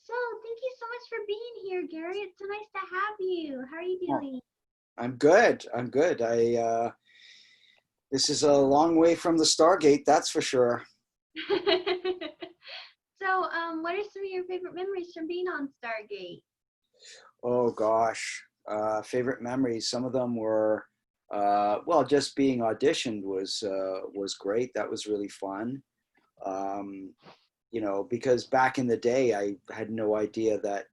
So, thank you so much for being here, Gary. It's so nice to have you. How are you Oh, doing? I'm good. I'm good. This is a long way from the Stargate, that's for sure. So, what are some of your favorite memories from being on Stargate? Oh gosh, favorite memories. Some of them were, well, just being auditioned was great. That was really fun. Um, because back in the day, I had no idea that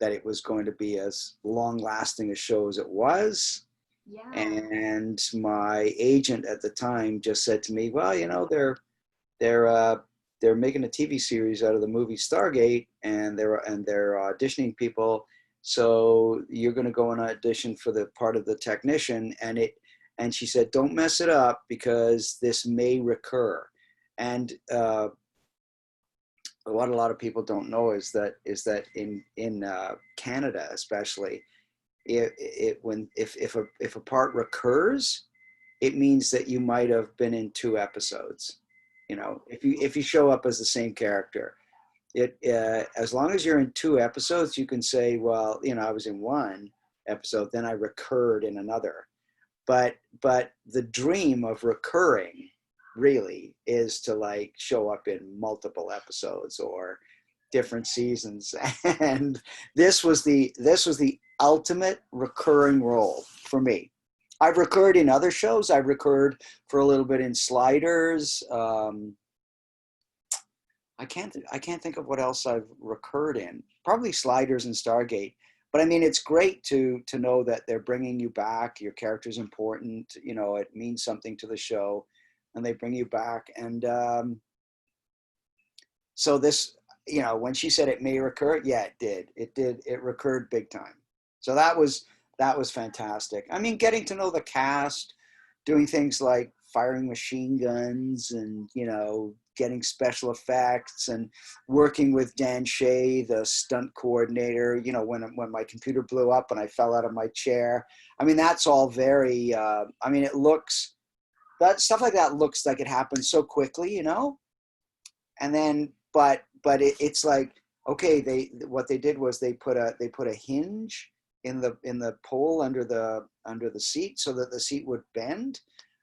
it was going to be as long lasting a show as it was. Yeah. And my agent at the time just said to me, "Well, they're uh, they're making a TV series out of the movie Stargate, and they're auditioning people. So you're going to go and audition for the part of the technician." And she said, "Don't mess it up because this may recur." And what a lot of people don't know is that in Canada especially, if a part recurs, it means that you might have been in two episodes. If you show up as the same character, it as long as you're in two episodes, you can say, well, I was in one episode, then I recurred in another. But the dream of recurring really is to like show up in multiple episodes or different seasons. And this was the ultimate recurring role for me. I've recurred in other shows. I've recurred for a little bit in Sliders. I can't think of what else I've recurred in. Probably Sliders and Stargate. But I mean, it's great to know that they're bringing you back. Your character's important. It means something to the show, and they bring you back. And so this, when she said it may recur, yeah, it did. It did. It recurred big time. So that was fantastic. I mean, getting to know the cast, doing things like firing machine guns and getting special effects and working with Dan Shea, the stunt coordinator. When my computer blew up and I fell out of my chair. I mean, that's all very. I mean, it looks that stuff like that looks like it happens so quickly. And then it's like, okay, they what they did was they put a hinge in the pole under the seat so that the seat would bend.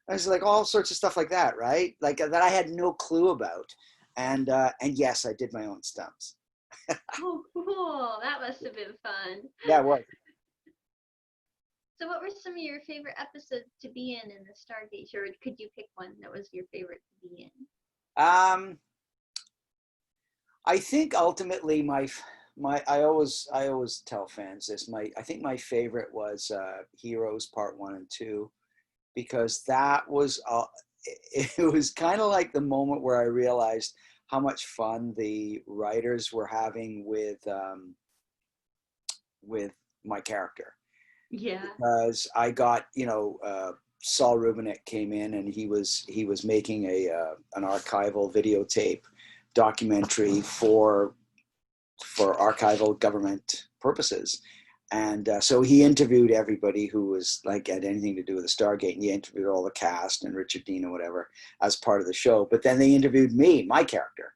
It's like all sorts of stuff like that, right? Like that I had no clue about. And yes, I did my own stunts. Oh, cool. That must have been fun. Yeah, it was. So, what were some of your favorite episodes to be in the Stargate? Or could you pick one that was your favorite to be in? um I think ultimately my I always tell fans this. I think my favorite was Heroes Part 1 and 2, because that was it was kind of like the moment where I realized how much fun the writers were having with my character. Yeah. Because I got, Saul Rubinek came in, and he was making an archival videotape documentary for archival government purposes. And so he interviewed everybody who was like had anything to do with the Stargate, and he interviewed all the cast and Richard Dean or whatever as part of the show. But then they interviewed me, my character,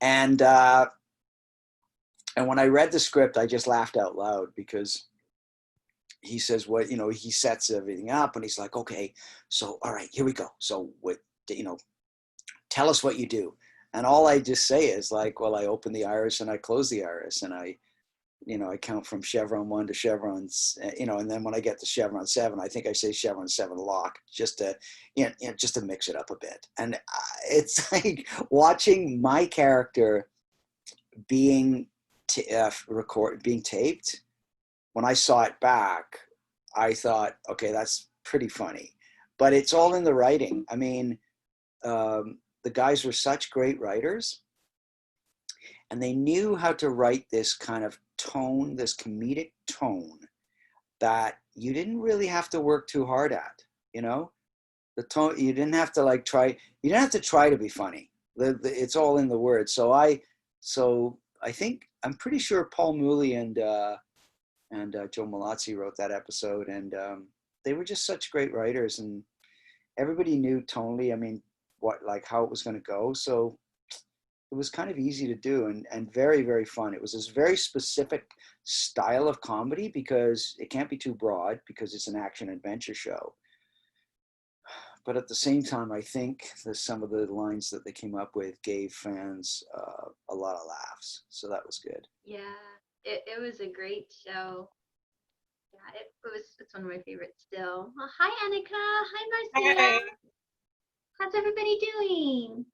and and when I read the script, I just laughed out loud because he says he sets everything up, and he's like, okay, so all right, here we go. So what, you know, tell us what you do. And all I just say is like, well, I open the iris and I close the iris, and I count from Chevron 1 to Chevron, and then when I get to Chevron 7, I think I say Chevron 7 lock, just to mix it up a bit. And it's like watching my character being being taped. When I saw it back, I thought, okay, that's pretty funny, but it's all in the writing. I mean, the guys were such great writers, and they knew how to write this kind of tone, this comedic tone that you didn't really have to work too hard at. You know, the tone, you didn't have to like try. You didn't have to try to be funny. It's all in the words. So I think I'm pretty sure Paul Mooley and Joe Malazzi wrote that episode, and they were just such great writers, and everybody knew tonally. I mean, what like how it was going to go. So it was kind of easy to do and very, very fun. It was this very specific style of comedy because it can't be too broad because it's an action adventure show. But at the same time, I think that some of the lines that they came up with gave fans a lot of laughs. So that was good. Yeah, it was a great show. Yeah, it's one of my favorites still. Well, hi Annika. Hi Marcia. Hi, How's everybody doing?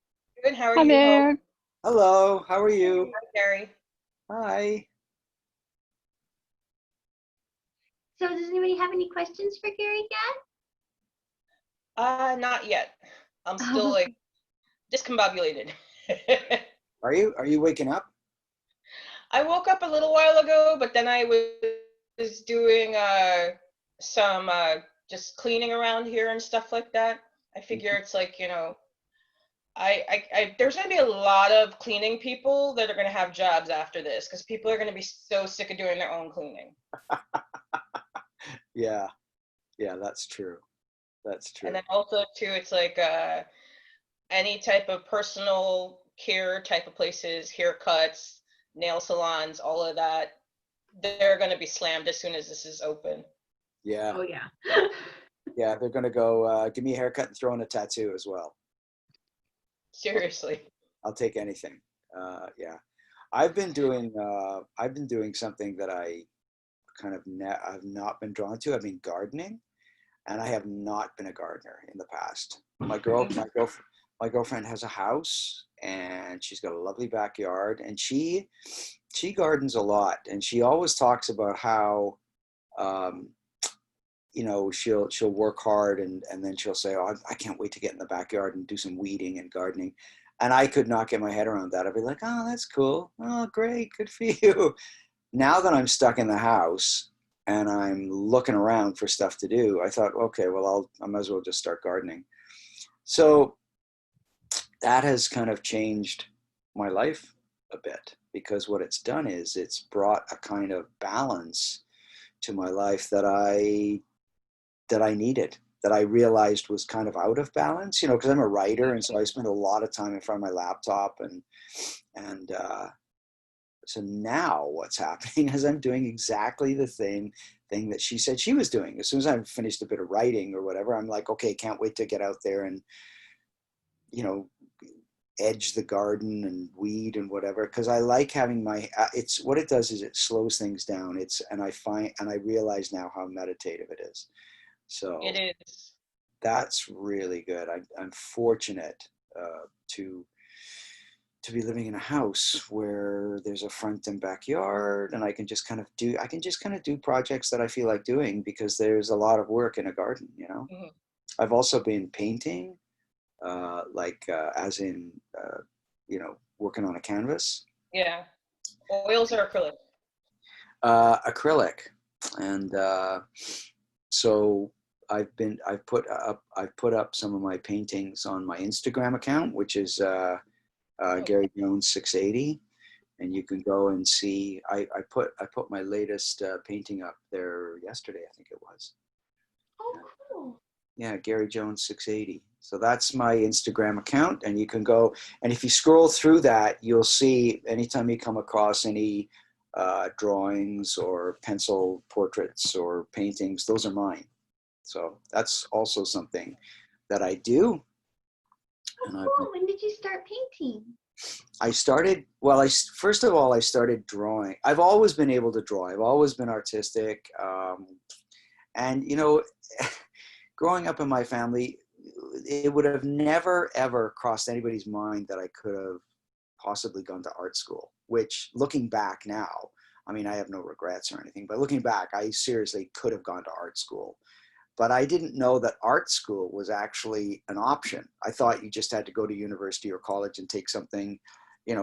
good. How are Hi you, Hope? there. Hello, how are you? Hi, Gary. Hi. So does anybody have any questions for Gary yet? Not yet. I'm still Oh, like discombobulated. Are you waking up? I woke up a little while ago, but then I was doing some just cleaning around here and stuff like that. I figure it's like, there's going to be a lot of cleaning people that are going to have jobs after this because people are going to be so sick of doing their own cleaning. Yeah, yeah, that's true. That's true. And then also too, it's like any type of personal care type of places, haircuts, nail salons, all of that, they're going to be slammed as soon as this is open. Yeah, oh yeah. yeah, they're gonna go give me a haircut and throw in a tattoo as well. Seriously. I'll take anything. Yeah, I've been doing something that I kind of I've not been drawn to. I've been gardening, and I have not been a gardener in the past. My girlfriend has a house, and she's got a lovely backyard, and she gardens a lot, and she always talks about how she'll work hard and then she'll say, oh, I can't wait to get in the backyard and do some weeding and gardening. And I could not get my head around that. I'd be like, oh, that's cool. Oh, great. Good for you. Now that I'm stuck in the house and I'm looking around for stuff to do, I thought, okay, well, I might as well just start gardening. So that has kind of changed my life a bit because what it's done is it's brought a kind of balance to my life that I needed, that I realized was kind of out of balance, because I'm a writer. And so I spend a lot of time in front of my laptop and so now what's happening is I'm doing exactly the thing that she said she was doing. As soon as I've finished a bit of writing or whatever, I'm like, okay, can't wait to get out there and, edge the garden and weed and whatever. Cause I like having it's what it does is it slows things down. And I realize now how meditative it is. So It is. that's really good. I'm fortunate to be living in a house where there's a front and backyard, and I can just kind of do projects that I feel like doing because there's a lot of work in a garden. Mm-hmm. I've also been painting, as in working on a canvas. Yeah. Oils or acrylic? Acrylic, and so I've put up some of my paintings on my Instagram account, which is Gary Jones 680, and you can go and see. I put my latest painting up there yesterday, I think it was. Oh, cool. Yeah, Gary Jones 680. So that's my Instagram account, and you can go, and if you scroll through that, you'll see anytime you come across any drawings or pencil portraits or paintings, those are mine. So that's also something that I do. Oh, cool. When did you start painting? I started, first of all, I started drawing. I've always been able to draw. I've always been artistic. And, growing up in my family, it would have never, ever crossed anybody's mind that I could have possibly gone to art school, which looking back now, I mean, I have no regrets or anything, but looking back, I seriously could have gone to art school. But I didn't know that art school was actually an option. I thought you just had to go to university or college and take something,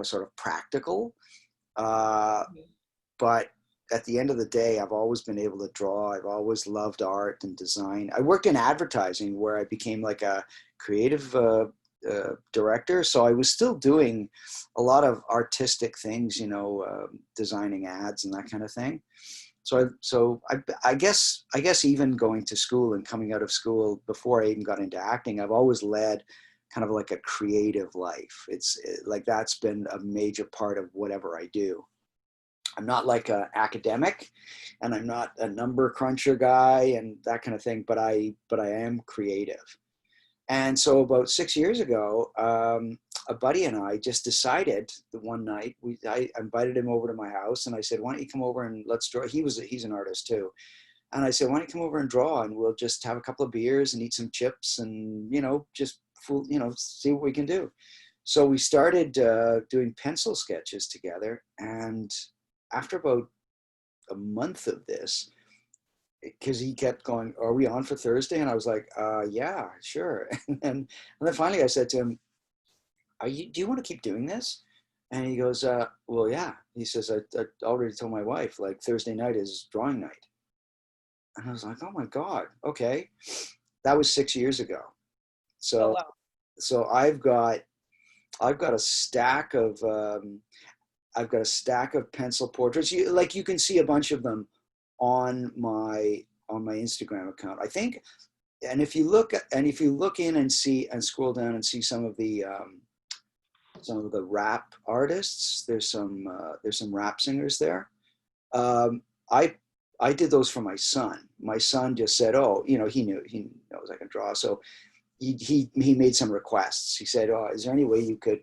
sort of practical. But at the end of the day, I've always been able to draw. I've always loved art and design. I worked in advertising where I became like a creative director. So I was still doing a lot of artistic things, designing ads and that kind of thing. So I guess even going to school and coming out of school before I even got into acting, I've always led kind of like a creative life. It's like that's been a major part of whatever I do. I'm not like an academic, and I'm not a number cruncher guy and that kind of thing, but I am creative. And so about 6 years ago, a buddy and I just decided that one night I invited him over to my house, and I said, "Why don't you come over and let's draw?" He's an artist too, and I said, "Why don't you come over and draw, and we'll just have a couple of beers and eat some chips, and just see what we can do." So we started doing pencil sketches together, and after about a month of this, because he kept going, "Are we on for Thursday?" And I was like, "Yeah, sure." And then finally I said to him, do you want to keep doing this? And he goes, "Well, yeah." He says, I already told my wife, like, Thursday night is drawing night." And I was like, "Oh my God. Okay." That was 6 years ago. Oh, So, wow. so I've got a stack of, pencil portraits. You can see a bunch of them on my Instagram account, I think. And if you look in and see and scroll down and see some of the rap artists, there's some rap singers there. I did those for my son. My son just said, "Oh, he knows I can draw." So he made some requests. He said, "Oh, is there any way you could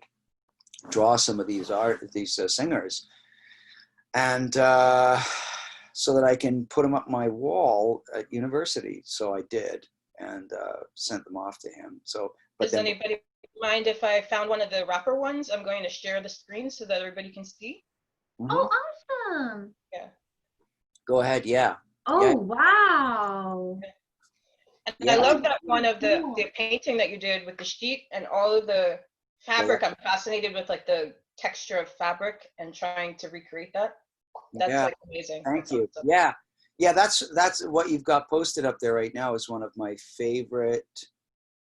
draw some of these singers, and so that I can put them up my wall at university?" So I did, and sent them off to him. So, but Does then, anybody mind if I found one of the rapper ones? I'm going to share the screen so that everybody can see. Oh, awesome. Yeah. Go ahead. Yeah. Oh, wow. And I Yeah. love that one of Cool. the painting that you did with the sheet and all of the fabric. I'm fascinated with like the texture of fabric and trying to recreate that. That's Yeah. like amazing. Thank That's you. awesome. Yeah. Yeah. That's what you've got posted up there right now is one of my favorite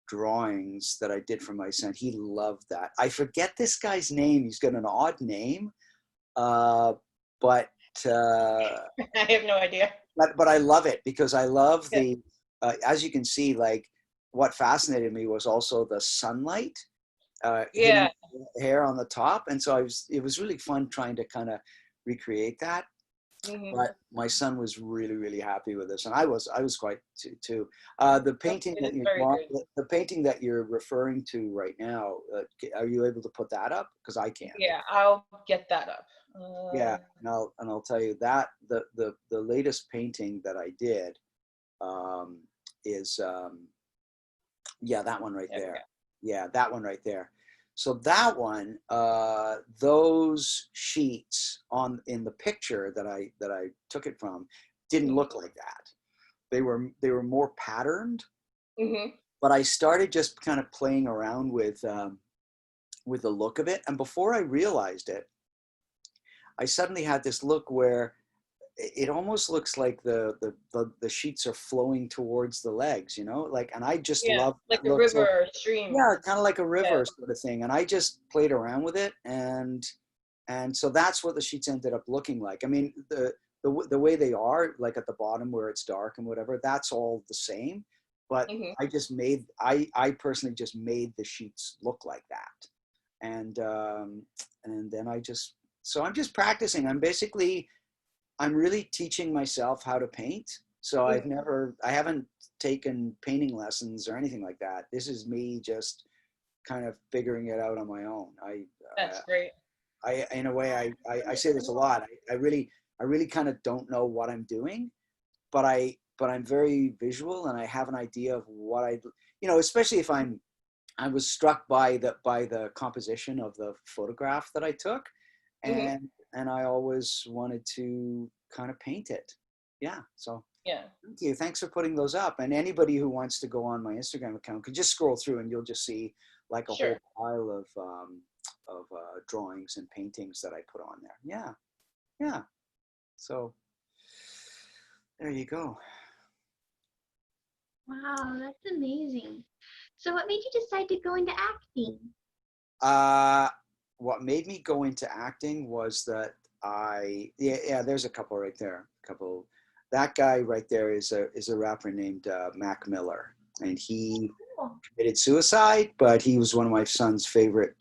drawings that I did for my son. He loved that. I forget this guy's name. He's got an odd name, but I have no idea. but I love it because I love Yeah. the as you can see, like, what fascinated me was also the sunlight hitting Yeah. the hair on the top, and so it was really fun trying to kind of recreate that. Mhm. But my son was really, really happy with this, and I was quite too. The painting It that is very good. the painting that you're referring to right now, are you able to put that up? Because I can't. Yeah, I'll get that up. Yeah, and I'll tell you that the latest painting that I did is yeah, that one right There we there. go. Yeah, that one right there. So that one, those sheets in the picture that I took it from didn't look like that. They were more patterned, Mhm. but I started just kind of playing around with the look of it, and before I realized it, I suddenly had this look where it almost looks like the sheets are flowing towards the legs, like, and I just Yeah, love like that a look. So river or stream. yeah, kind of like a Yeah. river sort of thing. And I just played around with it, and so that's what the sheets ended up looking like. I mean, the way they are, like at the bottom where it's dark and whatever, that's all the same. But Mhm. I personally just made the sheets look like that, and then I'm just practicing. I'm really teaching myself how to paint. So Mhm. I haven't taken painting lessons or anything like that. This is me just kind of figuring it out on my own. That's great. In a way, I say this a lot. I really kind of don't know what I'm doing, but I'm very visual and I have an idea of what especially if I was struck by the composition of the photograph that I took, Mhm. and I always wanted to kind of paint it. Yeah. So Yeah. thank you. Thanks for putting those up. And anybody who wants to go on my Instagram account can just scroll through and you'll just see like a whole Sure. pile of drawings and paintings that I put on there. Yeah. Yeah. So there you go. Wow, that's amazing. So what made you decide to go into acting? What made me go into acting was that yeah, there's a couple right there. That guy right there is a rapper named Mac Miller, and cool. committed suicide, but he was one of my son's favorite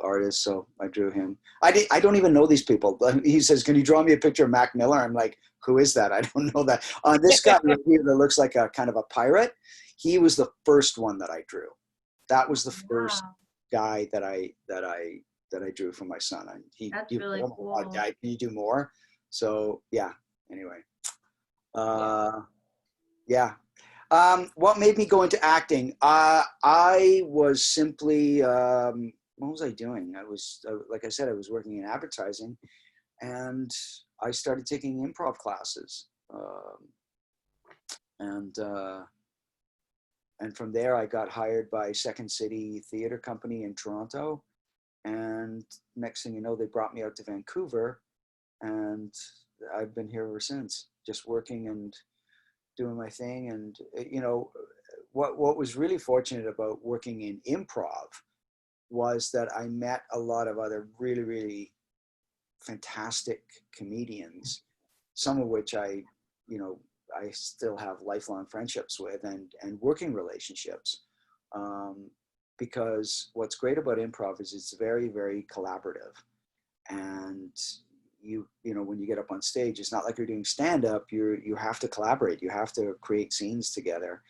artists, so I drew him. I don't even know these people. He says, "Can you draw me a picture of Mac Miller?" I'm like, "Who is that? I don't know that." This guy right here that looks like a kind of a pirate. He was the first one that I drew. That was the first Wow, guy that I drew for my son. And that's he really "Oh my God, cool. Dad, can you do more?" So yeah. Anyway, yeah. What made me go into acting? I was simply, what was I doing? Like I said, I was working in advertising, and I started taking improv classes. And from there, I got hired by Second City Theatre Company in Toronto. And next thing you know, they brought me out to Vancouver, and I've been here ever since, just working and doing my thing. And what was really fortunate about working in improv was that I met a lot of other really, really fantastic comedians, some of which I still have lifelong friendships with, and working relationships. Because what's great about improv is it's very, very collaborative. And when you get up on stage, it's not like you're doing stand-up. You have to collaborate. You have to create scenes together.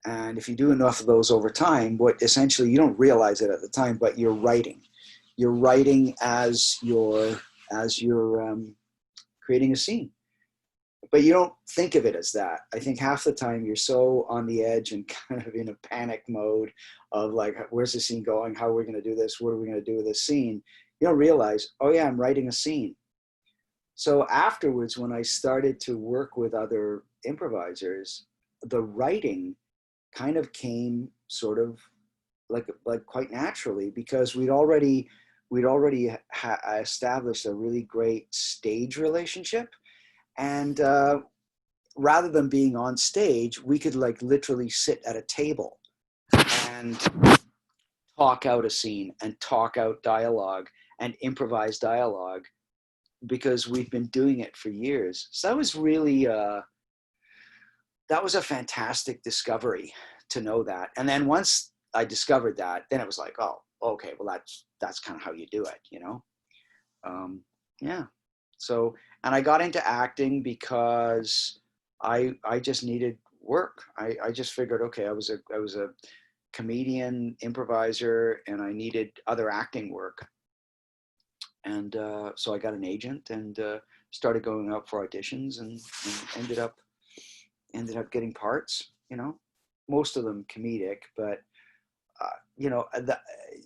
And if you do enough of those over time, what essentially, you don't realize it at the time, but you're writing. You're writing as you're creating a scene. But you don't think of it as that. I think half the time you're so on the edge and kind of in a panic mode of like, where's the scene going? How are we going to do this? What are we going to do with this scene? You don't realize, oh yeah, I'm writing a scene. So afterwards, when I started to work with other improvisers, the writing kind of came sort of like quite naturally, because we'd already established a really great stage relationship. And rather than being on stage, we could like literally sit at a table and talk out a scene and talk out dialogue and improvise dialogue, because we've been doing it for years. So that was really, that was a fantastic discovery to know that. And then once I discovered that, then it was like, oh, okay, well that's kind of how you do it, yeah. So, and I got into acting because I just needed work. I just figured, okay, I was a comedian, improviser, and I needed other acting work. And so I got an agent and started going out for auditions, and ended up getting parts. Most of them comedic, but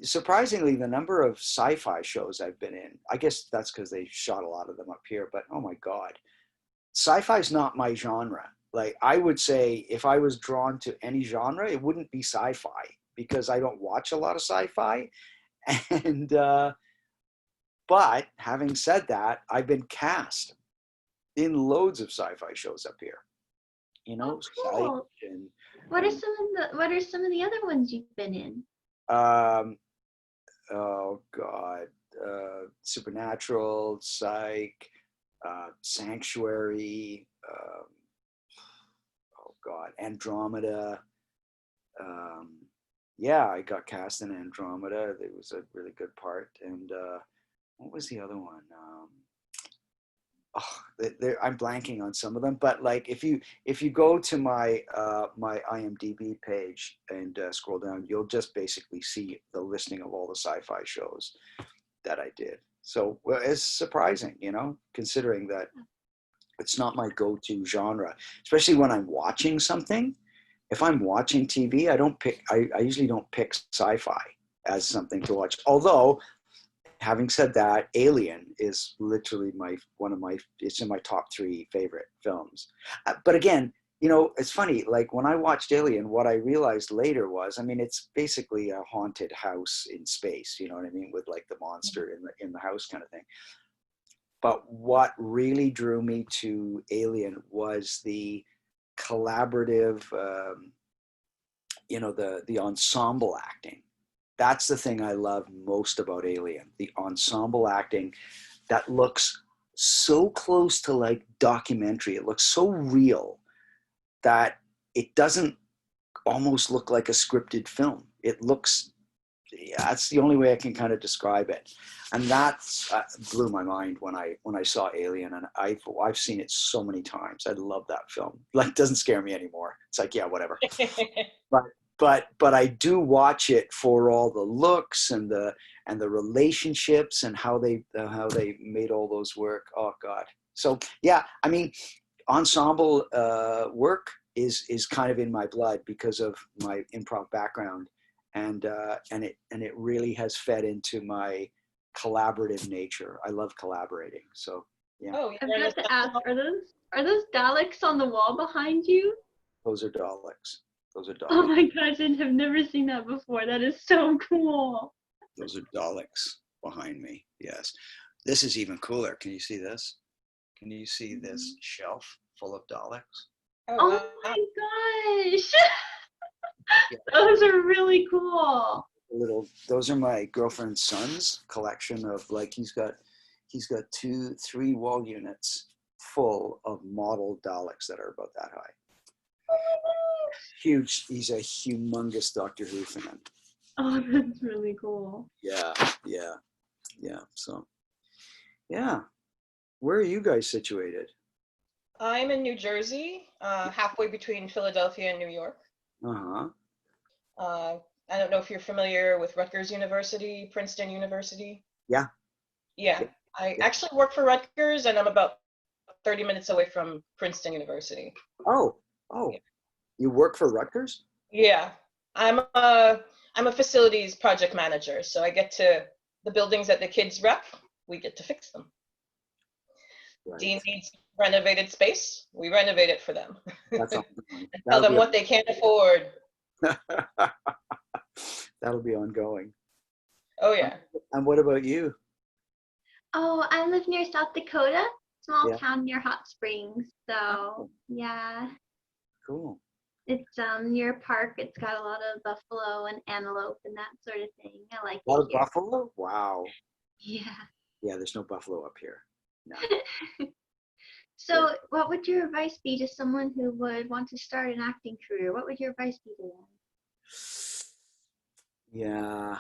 surprisingly, the number of sci-fi shows I've been in, I guess that's because they shot a lot of them up here, but oh my God, sci-fi is not my genre. Like, I would say if I was drawn to any genre, it wouldn't be sci-fi, because I don't watch a lot of sci-fi. And, but having said that, I've been cast in loads of sci-fi shows up here, Oh, Psych cool. and, What are some of the other ones you've been in? um, oh God, Supernatural, Psych, Sanctuary, oh God, Andromeda. Yeah, I got cast in Andromeda. It was a really good part. And what was the other one? I'm blanking on some of them, but like if you go to my my IMDb page and scroll down, you'll just basically see the listing of all the sci-fi shows that I did. So, well, it's surprising, considering that it's not my go-to genre, especially when I'm watching something. If I'm watching TV, I usually don't pick sci-fi as something to watch. Although, having said that, Alien is literally it's in my top 3 favorite films. But again, it's funny, like when I watched Alien, what I realized later was, I mean, it's basically a haunted house in space, you know what I mean? With like the monster in the house kind of thing. But what really drew me to Alien was the collaborative, the ensemble acting. That's the thing I love most about Alien, the ensemble acting that looks so close to like documentary. It looks so real that it doesn't almost look like a scripted film. It looks, yeah, that's the only way I can kind of describe it. And that's blew my mind when I saw Alien, and I've seen it so many times. I love that film. Like, it doesn't scare me anymore. It's like, yeah, whatever. But I do watch it for all the looks and the relationships and how they made all those work. Oh God. So yeah, I mean, ensemble work is kind of in my blood because of my improv background, and it really has fed into my collaborative nature. I love collaborating. So yeah, Oh, I've you're in got a to ask, are those Daleks on the wall behind you? those are Daleks. Those are Oh Daleks. my gosh, I have never seen that before. That is so cool. Those are Daleks behind me. Yes. This is even cooler. Can you see this? Can you see this shelf full of Daleks? Oh, Oh wow. my gosh. Yeah. Those are really cool. Those are my girlfriend's son's collection of, like, he's got 3 wall units full of model Daleks that are about that high. Oh my gosh. Huge. He's a humongous Doctor Who fan. Oh, that's really cool. Yeah. So, yeah. Where are you guys situated? I'm in New Jersey, halfway between Philadelphia and New York. Uh-huh. I don't know if you're familiar with Rutgers University, Princeton University. Yeah. Yeah, I actually work for Rutgers, and I'm about 30 minutes away from Princeton University. Oh. Yeah. You work for Rutgers? Yeah, I'm a facilities project manager, so I get to the buildings that the kids rep, we get to fix them. Right. Dean needs renovated space, we renovate it for them. That's And ongoing. tell them what they can't afford. That'll be ongoing. Oh yeah. And what about you? Oh, I live near South Dakota, small Yeah. town near Hot Springs. So Oh. yeah, Cool. it's near a park. It's got a lot of buffalo and antelope and that sort of thing. I like A lot it of here. buffalo? Wow. Yeah. Yeah, there's no buffalo up here. No. So, what would your advice be to someone who would want to start an acting career? What would your advice be to them? Yeah.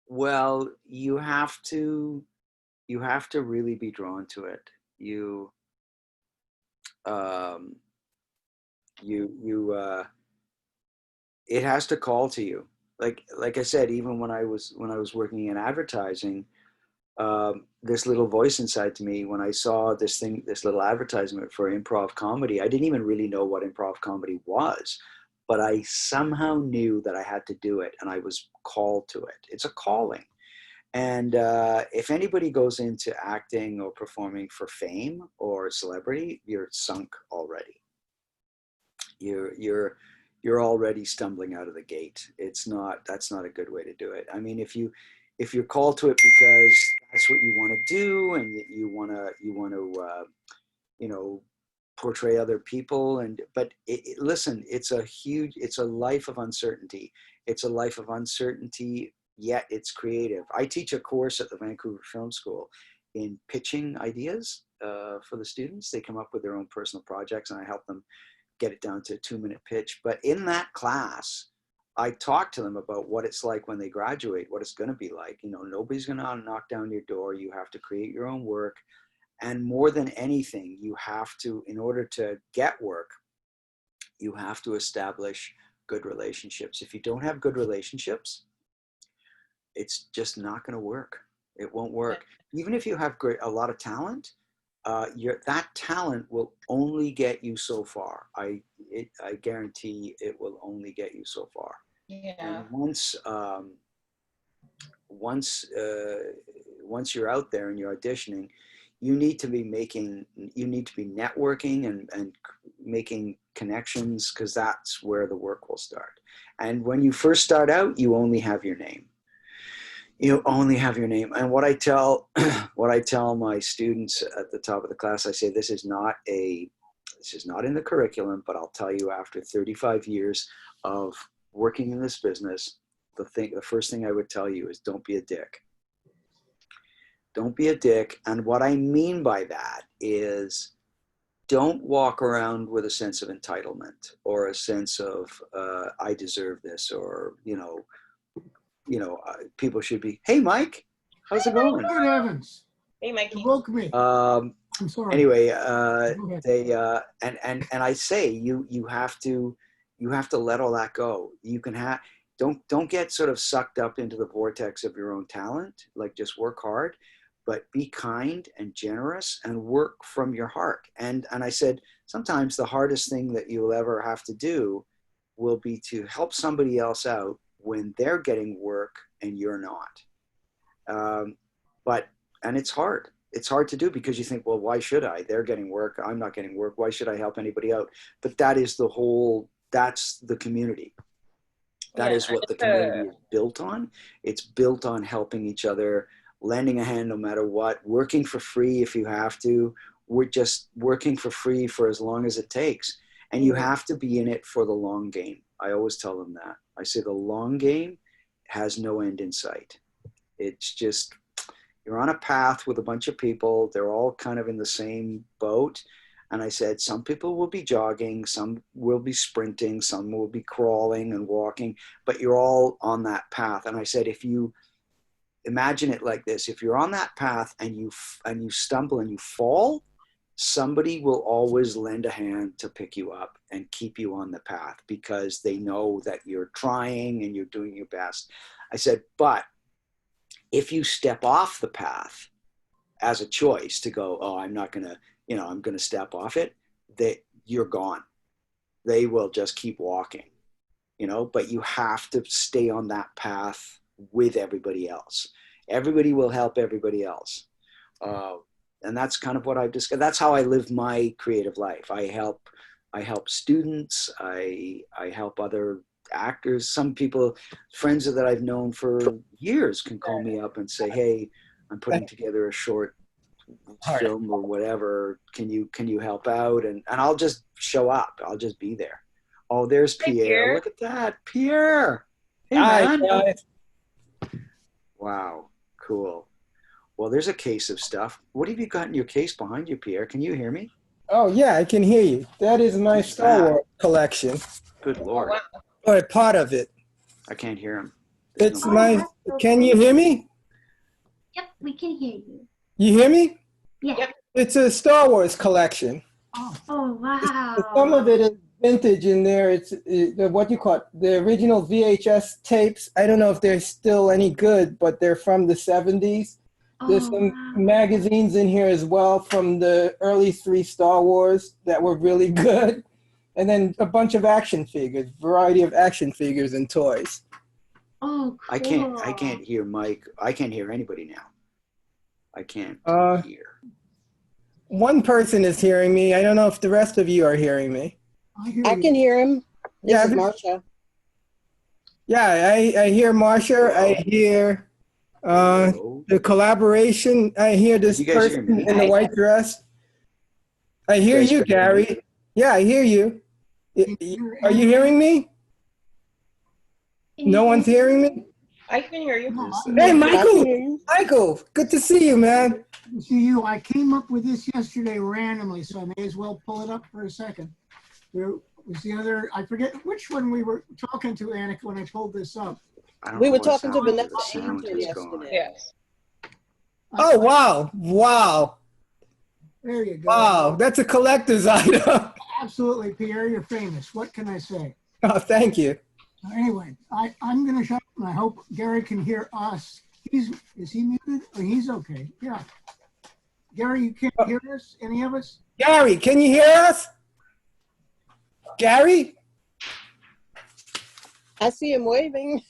Well, you have to really be drawn to it. Um, it has to call to you. Like I said, even when I was working in advertising, this little voice inside to me, when I saw this little advertisement for improv comedy, I didn't even really know what improv comedy was, but I somehow knew that I had to do it, and I was called to it. It's a calling. And if anybody goes into acting or performing for fame or celebrity, you're sunk already. You're already stumbling out of the gate. That's not a good way to do it. I mean, if you're called to it because that's what you want to do, and you want to portray other people, but listen, it's a life of uncertainty. It's a life of uncertainty, yet it's creative. I teach a course at the Vancouver Film School in pitching ideas for the students. They come up with their own personal projects, and I help them get it down to a 2-minute pitch. But in that class, I talk to them about what it's like when they graduate, what it's going to be like. Nobody's going to knock down your door. You have to create your own work. And more than anything, you have to, in order to get work, you have to establish good relationships. If you don't have good relationships, it's just not going to work. It won't work. Even if you have a lot of talent, that talent will only get you so far. I guarantee it will only get you so far. Yeah. And once you're out there and you're auditioning, you need to be networking and making connections, because that's where the work will start. And when you first start out, you only have your name. You only have your name. And what I tell my students at the top of the class, I say, this is not in the curriculum, but I'll tell you, after 35 years of working in this business, the first thing I would tell you is, don't be a dick. Don't be a dick. And what I mean by that is, don't walk around with a sense of entitlement or a sense of I deserve this, or people should be. Hey, Mike, how's it going? Good heavens. Hey, You Mikey. woke me. Um, I'm sorry. anyway, Go ahead. they and I say you have to let all that go. You can have don't get sort of sucked up into the vortex of your own talent. Like, just work hard, but be kind and generous and work from your heart. And I said, sometimes the hardest thing that you'll ever have to do will be to help somebody else out when they're getting work and you're not. And it's hard. It's hard to do because you think, well, why should I? They're getting work. I'm not getting work. Why should I help anybody out? But that's the community. That is what the community is built on. It's built on helping each other, lending a hand no matter what, working for free if you have to. We're just working for free for as long as it takes. And you have to be in it for the long game. I always tell them that. I say the long game has no end in sight. It's just, you're on a path with a bunch of people. They're all kind of in the same boat. And I said, some people will be jogging, some will be sprinting, some will be crawling and walking, but you're all on that path. And I said, if you imagine it like this, if you're on that path and you stumble and you fall, somebody will always lend a hand to pick you up and keep you on the path because they know that you're trying and you're doing your best. I said, but if you step off the path as a choice to go, oh, I'm not going to, I'm going to step off it, you're gone. They will just keep walking, but you have to stay on that path with everybody else. Everybody will help everybody else. And that's kind of what I've discovered. That's how I live my creative life. I help students. I help other actors. Some people, friends that I've known for years, can call me up and say, hey, I'm putting together a short film or whatever. Can you help out? And I'll just show up. I'll just be there. Oh, there's Hey, Pierre. Pierre. Look at that. Pierre. Hey, Hi, man. guys. Wow. Cool. Well, there's a case of stuff. What have you got in your case behind you, Pierre? Can you hear me? Oh, yeah, I can hear you. That is my What's Star that? Wars collection, Good Lord. wow. or a part of it. I can't hear him. It's Oh, my. that's so Can cool. you hear me? Yep, we can hear you. You hear me? Yeah. Yep. It's a Star Wars collection. Oh, wow. Some of it is vintage in there. It's what you call it, the original VHS tapes. I don't know if they're still any good, but they're from the 70s. There's some wow. magazines in here as well from the early 3 Star Wars that were really good. And then a bunch of action figures, variety of action figures and toys. Oh, cool. I can't hear Mike. I can't hear anybody now. I can't hear. One person is hearing me. I don't know if the rest of you are hearing me. I hear I you. can hear him. This Yeah, is this- Marcia. Yeah, I hear Marsha. I hear Hello? the collaboration. I hear this You guys hear person me? in the white dress. I hear guys you, can hear me? Gary. Yeah, I hear you. Can you Are you hearing me? Can you No hear one's me? hearing me? I can hear you. No, Is I- that- Hey, I can Michael! hear you. Michael, good to see you, man. I see you. I came up with this yesterday randomly, so I may as well pull it up for a second. There was the other, I forget which one we were talking to, Annika, when I pulled this up. I don't We know were what's talking to happening Vanessa the sound Angel is gone. yesterday. Yes. Oh, wow. Wow. There you go. Wow. That's a collector's item. Absolutely, Pierre, you're famous. What can I say? Oh, thank you. Anyway, I'm going to shut up, and I hope Gary can hear us. Is he muted? Oh, he's okay. Yeah. Gary, you can't hear us? Any of us? Gary, can you hear us? Gary? I see him waving.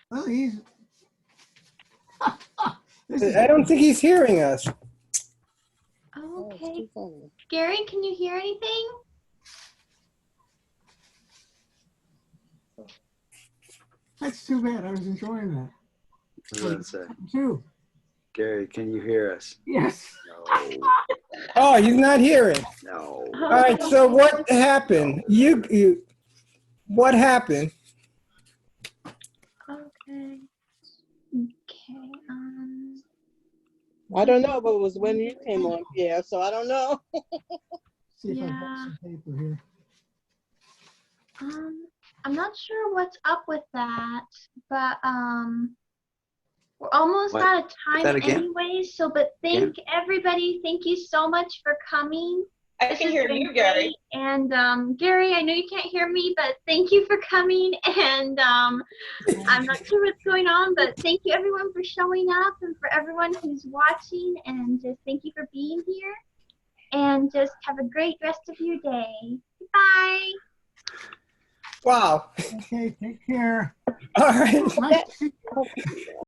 Well, he's. This is- I don't think he's hearing us. Oh, it's Okay. too funny. Gary, can you hear anything? That's too bad. I was enjoying that What's that? too. Gary, can you hear us? Yes. No. Oh, he's not hearing. No. All right, so what happened? What happened? Okay. Okay. I don't know, but it was when you came on, Pierre, so I don't know. See if I Yeah. got some paper here. I'm not sure what's up with that, but we're almost What? out of time that again? anyway. So, but thank everybody. Thank you so much for coming. I This can has hear been you, Gary. great. And Gary, I know you can't hear me, but thank you for coming. And I'm not sure what's going on, but thank you everyone for showing up and for everyone who's watching. And just thank you for being here. And just have a great rest of your day. Bye. Wow. Okay, take care. All right. Nice to see you.